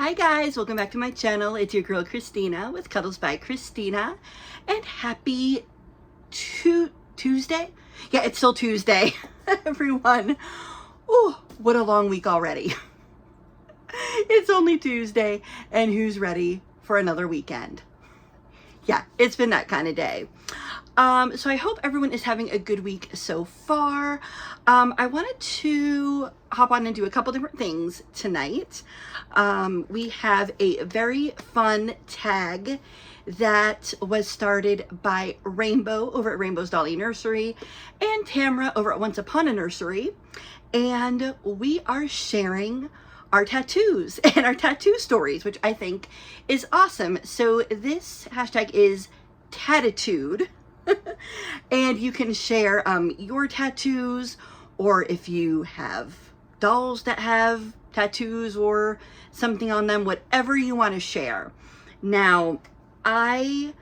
Hi guys, welcome back to my channel. It's your girl Christina with Cuddles by Christina, and happy Tuesday? Yeah, it's still Tuesday, everyone. Oh, what a long week already. It's only Tuesday, and who's ready for another weekend? Yeah, it's been that kind of day. So I hope everyone is having a good week so far. I wanted to hop on and do a couple different things tonight. We have a very fun tag that was started by Rainbow over at Rainbow's Dolly Nursery and Tamra over at Once Upon a Nursery. And we are sharing our tattoos and our tattoo stories, which I think is awesome. So this hashtag is Tattitude. And you can share your tattoos, or if you have dolls that have tattoos or something on them, whatever you want to share. Now, I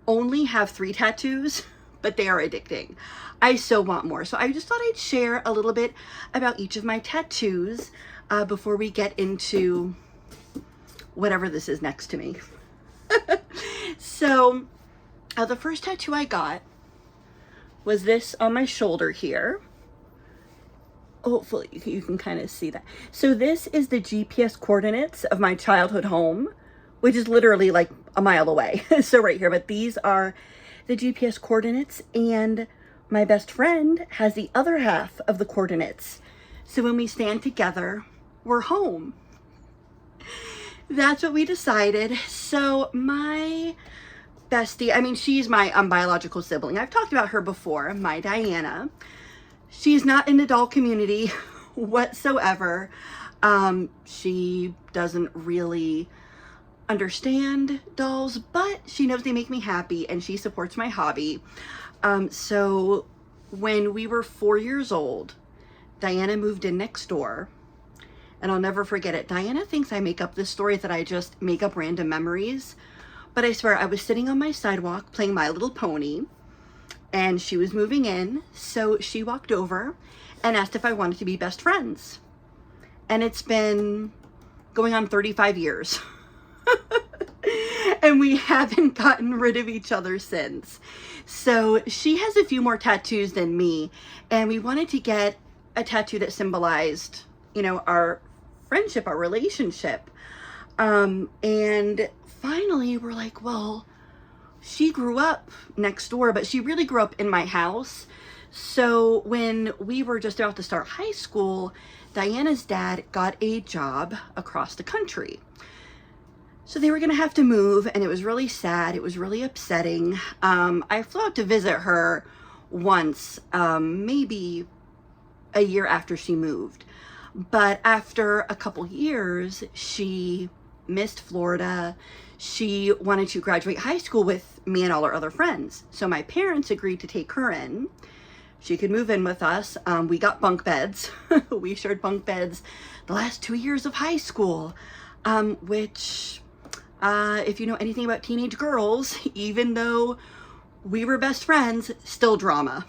only have 3 tattoos, but they are addicting. I so want more. So I just thought I'd share a little bit about each of my tattoos before we get into whatever this is next to me. So the first tattoo I got was this on my shoulder here. Hopefully you can kind of see that. So this is the GPS coordinates of my childhood home, which is literally like a mile away. So right here, but these are the GPS coordinates, and my best friend has the other half of the coordinates. So when we stand together, we're home. That's what we decided. So my bestie, I mean, she's my biological sibling. I've talked about her before, my Diana. She's not in the doll community whatsoever. She doesn't really understand dolls, but she knows they make me happy and she supports my hobby. So when we were 4 years old, Diana moved in next door, and I'll never forget it. Diana thinks I make up this story, that I just make up random memories. But I swear, I was sitting on my sidewalk playing My Little Pony, and she was moving in, so she walked over and asked if I wanted to be best friends. And it's been going on 35 years. And we haven't gotten rid of each other since. So she has a few more tattoos than me, and we wanted to get a tattoo that symbolized, you know, our friendship, our relationship. And finally we're like, well, she grew up next door, but she really grew up in my house. So when we were just about to start high school, Diana's dad got a job across the country. So they were going to have to move, and it was really sad. It was really upsetting. I flew out to visit her once, maybe a year after she moved. But after a couple years, she missed Florida. She wanted to graduate high school with me and all our other friends. So my parents agreed to take her in. She could move in with us. We got bunk beds. We shared bunk beds the last 2 years of high school, which, if you know anything about teenage girls, even though we were best friends, still drama.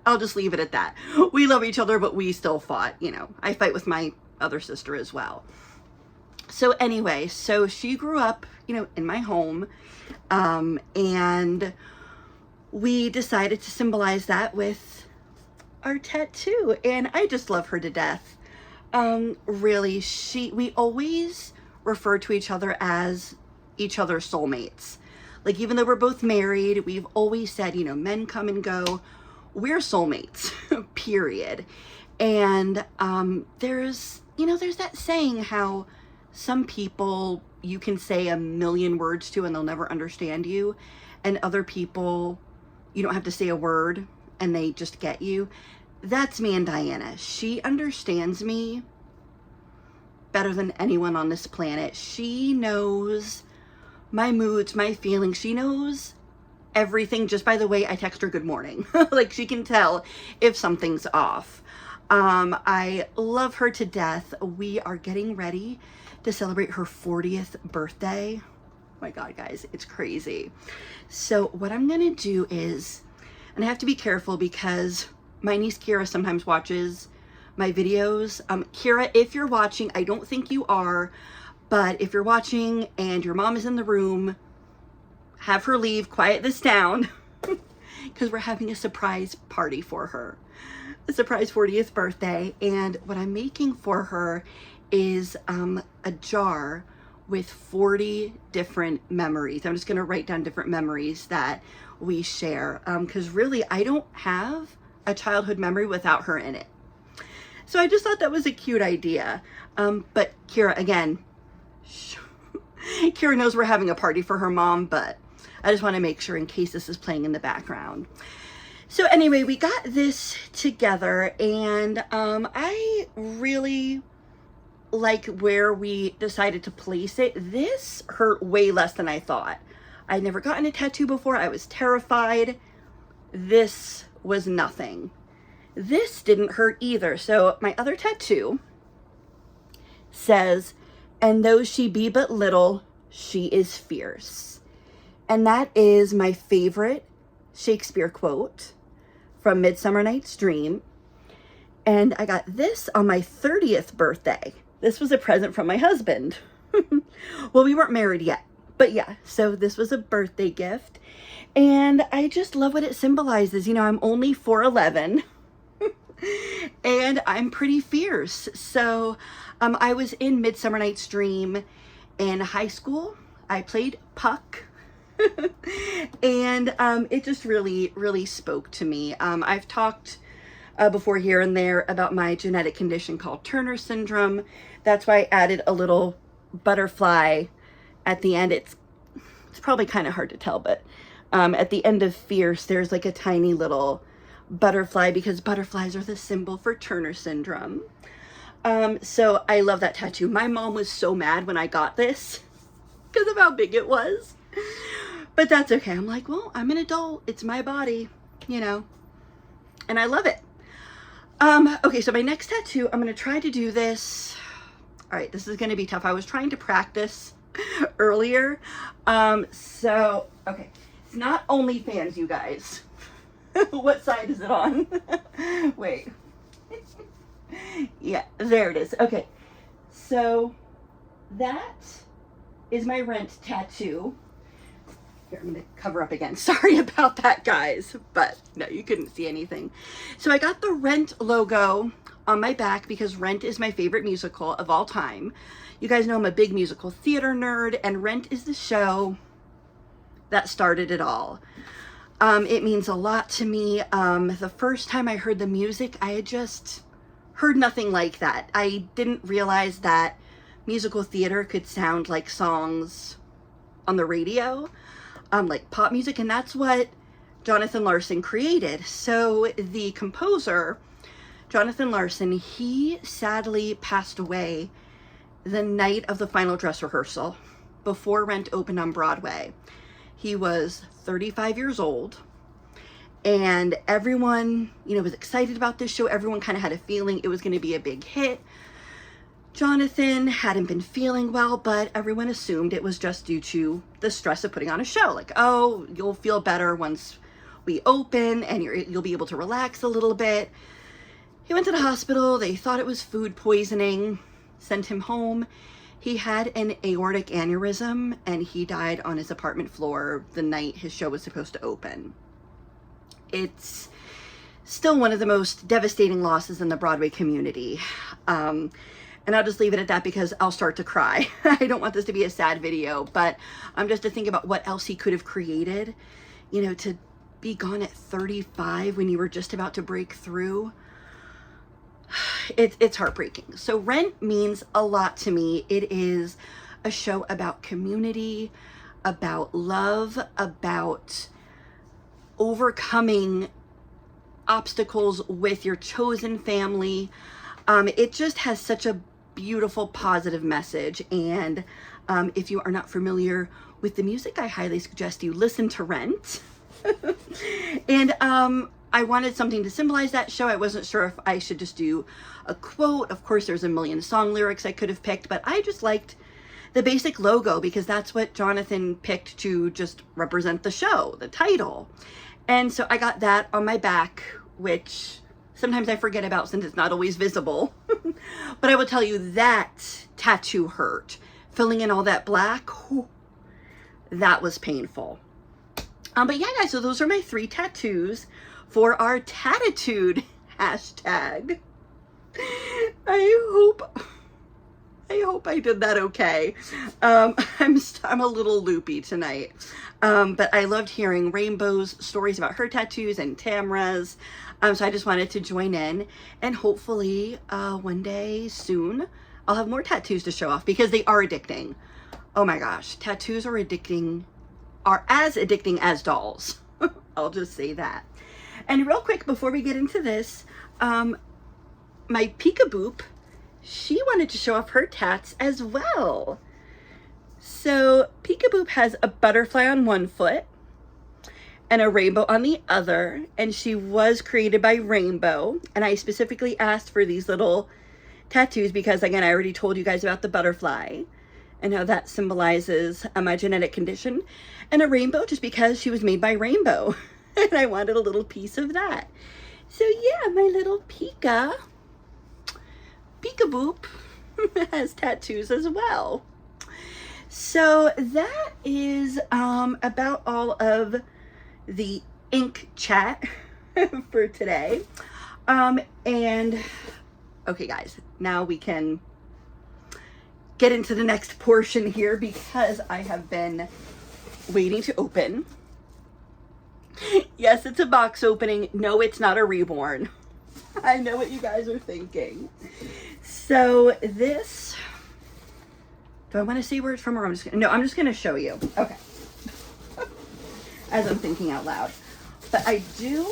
I'll just leave it at that. We love each other, but we still fought, you know. I fight with my other sister as well. So anyway, so she grew up, you know, in my home, and we decided to symbolize that with our tattoo, and I just love her to death. Really, we always refer to each other as each other's soulmates. Like, even though we're both married, we've always said, you know, men come and go, we're soulmates, period. And there's that saying how some people you can say a million words to and they'll never understand you, and other people you don't have to say a word and they just get you. That's me and Diana. She understands me better than anyone on this planet. She knows my moods, my feelings. She knows everything just by the way I text her good morning. Like, she can tell if something's off. I love her to death. We are getting ready to celebrate her 40th birthday. Oh my God, guys, it's crazy. So what I'm gonna do is, and I have to be careful because my niece Kira sometimes watches my videos. Kira, if you're watching, I don't think you are, But if you're watching and your mom is in the room, have her leave, quiet this down, because we're having a surprise party for her. A surprise 40th birthday. And what I'm making for her is a jar with 40 different memories. I'm just going to write down different memories that we share, because really I don't have a childhood memory without her in it. So I just thought that was a cute idea. But Kira, again, Kira knows we're having a party for her mom, but I just want to make sure in case this is playing in the background. So anyway, we got this together, and I really like where we decided to place it. This hurt way less than I thought. I'd never gotten a tattoo before. I was terrified. This was nothing. This didn't hurt either. So my other tattoo says, "And though she be but little, she is fierce." And that is my favorite Shakespeare quote from Midsummer Night's Dream. And I got this on my 30th birthday. This was a present from my husband. Well, we weren't married yet, but yeah, so this was a birthday gift. And I just love what it symbolizes. You know, I'm only 4'11", and I'm pretty fierce. So I was in Midsummer Night's Dream in high school. I played Puck. And it just really spoke to me. I've talked before here and there about my genetic condition called Turner syndrome. That's why I added a little butterfly at the end. It's probably kind of hard to tell, but at the end of fierce, there's like a tiny little butterfly, because butterflies are the symbol for Turner syndrome. So I love that tattoo. My mom was so mad when I got this because of how big it was. But that's okay. I'm like, well, I'm an adult. It's my body, you know, and I love it. Okay, so my next tattoo, I'm going to try to do this. All right, this is going to be tough. I was trying to practice earlier. So, okay, it's not OnlyFans, you guys. What side is it on? Wait. Yeah, there it is. Okay, so that is my Rent tattoo. Here, I'm going to cover up again. Sorry about that, guys, but no, you couldn't see anything. So I got the Rent logo on my back because Rent is my favorite musical of all time. You guys know I'm a big musical theater nerd, and Rent is the show that started it all. It means a lot to me. The first time I heard the music, I had just heard nothing like that. I didn't realize that musical theater could sound like songs on the radio, like pop music, and that's what Jonathan Larson created. So the composer, Jonathan Larson, he sadly passed away the night of the final dress rehearsal before Rent opened on Broadway. He was 35 years old, and everyone, you know, was excited about this show. Everyone kind of had a feeling it was going to be a big hit. Jonathan hadn't been feeling well, but everyone assumed it was just due to the stress of putting on a show. Like, oh, you'll feel better once we open, and you'll be able to relax a little bit. He went to the hospital. They thought it was food poisoning, sent him home. He had an aortic aneurysm, and he died on his apartment floor the night his show was supposed to open. It's still one of the most devastating losses in the Broadway community. And I'll just leave it at that because I'll start to cry. I don't want this to be a sad video, but just to think about what else he could have created, you know, to be gone at 35 when you were just about to break through. It's heartbreaking. So Rent means a lot to me. It is a show about community, about love, about overcoming obstacles with your chosen family. It just has such a beautiful, positive message. And if you are not familiar with the music, I highly suggest you listen to Rent. And I wanted something to symbolize that show. I wasn't sure if I should just do a quote. Of course, there's a million song lyrics I could have picked, but I just liked the basic logo because that's what Jonathan picked to just represent the show, the title. And so I got that on my back, which sometimes I forget about since it's not always visible. But I will tell you that tattoo hurt filling in all that black, whew, that was painful. But yeah, guys, so those are my 3 tattoos for our Tattitude hashtag. I hope I did that okay. I'm a little loopy tonight. But I loved hearing Rainbow's stories about her tattoos and Tamra's. So I just wanted to join in, and hopefully one day soon I'll have more tattoos to show off, because they are addicting. Oh my gosh, tattoos are as addicting as dolls. I'll just say that. And real quick before we get into this, my Peekaboop, she wanted to show off her tats as well. So Peekaboop has a butterfly on one foot and a rainbow on the other, and she was created by Rainbow. And I specifically asked for these little tattoos because, again, I already told you guys about the butterfly and how that symbolizes my genetic condition, and a rainbow just because she was made by Rainbow. And I wanted a little piece of that. So yeah, my little Peekaboop has tattoos as well. So that is about all of the ink chat for today. And okay, guys, now we can get into the next portion here, because I have been waiting to open. Yes, it's a box opening. No, it's not a reborn. I know what you guys are thinking. So this, do I want to say where it's from, or I'm just going to show you. Okay. As I'm thinking out loud. But I do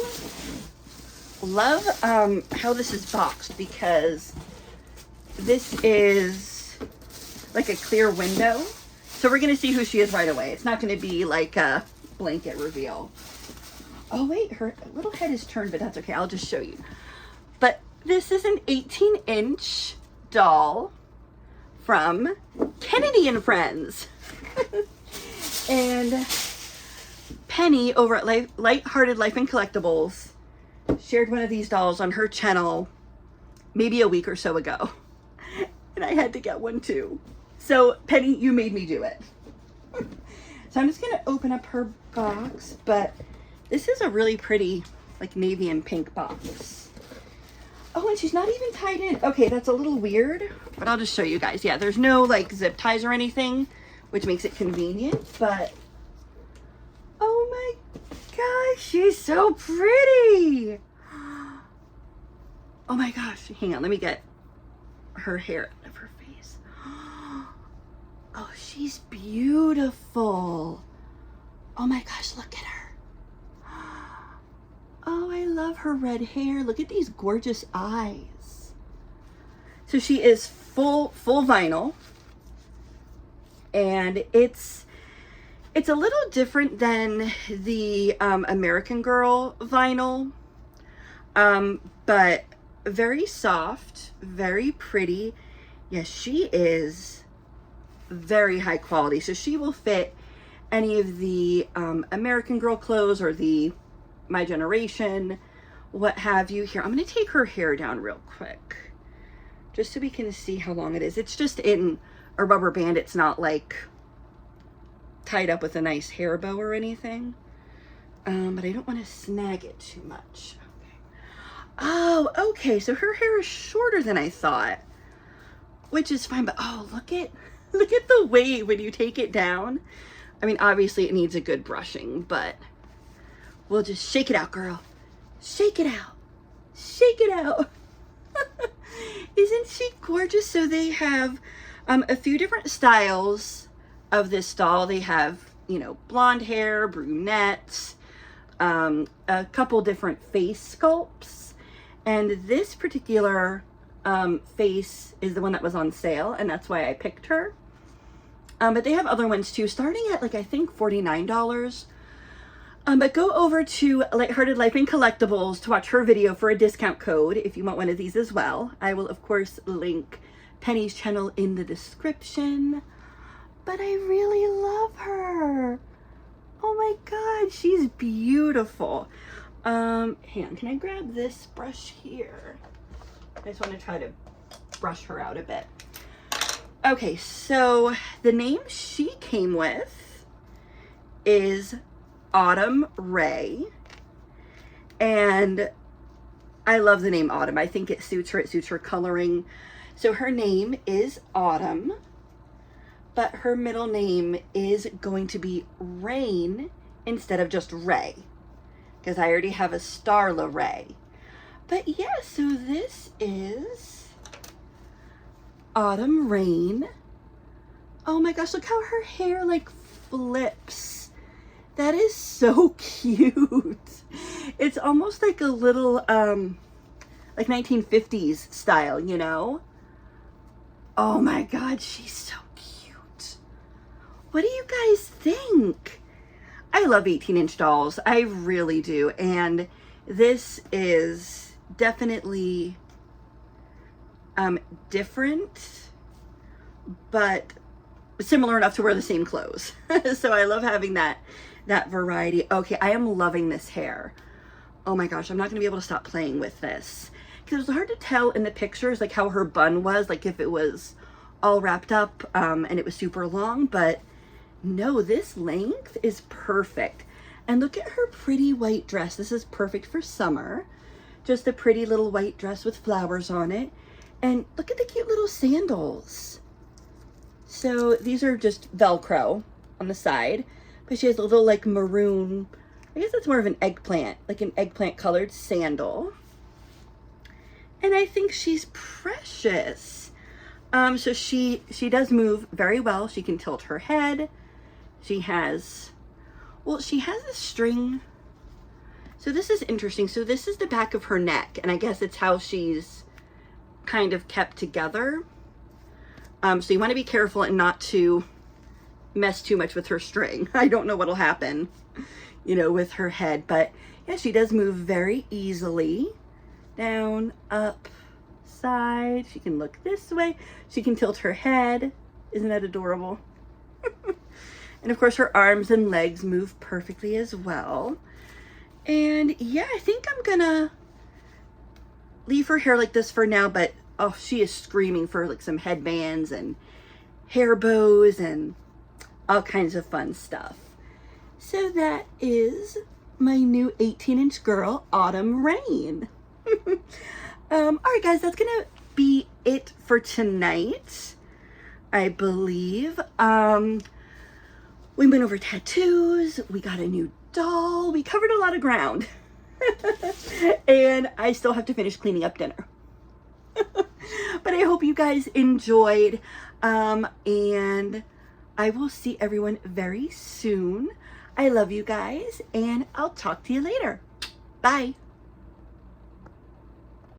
love how this is boxed, because this is like a clear window. So we're going to see who she is right away. It's not going to be like a blanket reveal. Oh wait, her little head is turned, but that's okay. I'll just show you. But this is an 18-inch doll from Kennedy and Friends. And Penny over at Lighthearted Life and Collectibles shared one of these dolls on her channel maybe a week or so ago. And I had to get one too. So Penny, you made me do it. So I'm just going to open up her box, but this is a really pretty, like, navy and pink box. Oh, and she's not even tied in. Okay, that's a little weird, but I'll just show you guys. Yeah, there's no, like, zip ties or anything, which makes it convenient, but oh my gosh, she's so pretty. Oh my gosh, hang on, let me get her hair out of her face. Oh, she's beautiful. Oh my gosh, look at her. Oh, I love her red hair. Look at these gorgeous eyes. So she is full vinyl, and it's a little different than the American Girl vinyl, but very soft, very pretty. Yes, she is very high quality. So she will fit any of the American Girl clothes or the My Generation, what have you. Here, I'm going to take her hair down real quick, just so we can see how long it is. It's just in a rubber band. It's not like tied up with a nice hair bow or anything. But I don't want to snag it too much. Okay. Oh, okay. So her hair is shorter than I thought, which is fine. But oh, look at the wave when you take it down. I mean, obviously it needs a good brushing, but we'll just shake it out, girl. Shake it out. Shake it out. Isn't she gorgeous? So they have a few different styles of this doll. They have, you know, blonde hair, brunette, a couple different face sculpts. And this particular face is the one that was on sale, and that's why I picked her. But they have other ones too, starting at, like, I think $49. But go over to Lighthearted Life and Collectibles to watch her video for a discount code if you want one of these as well. I will, of course, link Penny's channel in the description. But I really love her. Oh my God, she's beautiful. Hang on, can I grab this brush here? I just want to try to brush her out a bit. Okay, so the name she came with is Autumn Ray. And I love the name Autumn. I think it suits her coloring. So her name is Autumn, but her middle name is going to be Rain instead of just Ray, because I already have a Starla Ray. But yeah, so this is Autumn Rain. Oh my gosh, look how her hair like flips. That is so cute. It's almost like a little like 1950s style, you know? Oh my god, she's so cute. What do you guys think? I love 18-inch dolls. I really do. And this is definitely different, but similar enough to wear the same clothes. So I love having that variety. Okay, I am loving this hair. Oh my gosh, I'm not gonna be able to stop playing with this, because it was hard to tell in the pictures like how her bun was, like if it was all wrapped up and it was super long, but no, this length is perfect. And look at her pretty white dress. This is perfect for summer. Just a pretty little white dress with flowers on it. And look at the cute little sandals. So these are just Velcro on the side, but she has a little like maroon, I guess that's more of an eggplant, like an eggplant colored sandal. And I think she's precious. So she does move very well. She can tilt her head. She has a string. So this is interesting. So this is the back of her neck, and I guess it's how she's kind of kept together. So you want to be careful and not to mess too much with her string. I don't know what'll happen, you know, with her head, but yeah, she does move very easily. Down, up, side. She can look this way. She can tilt her head. Isn't that adorable? And of course her arms and legs move perfectly as well. And yeah, I think I'm gonna leave her hair like this for now, but oh, she is screaming for like some headbands and hair bows and all kinds of fun stuff. So that is my new 18-inch girl, Autumn Rain. All right, guys, that's gonna be it for tonight, I believe. We went over tattoos, we got a new doll, we covered a lot of ground. And I still have to finish cleaning up dinner. But I hope you guys enjoyed, and I will see everyone very soon. I love you guys, and I'll talk to you later. Bye.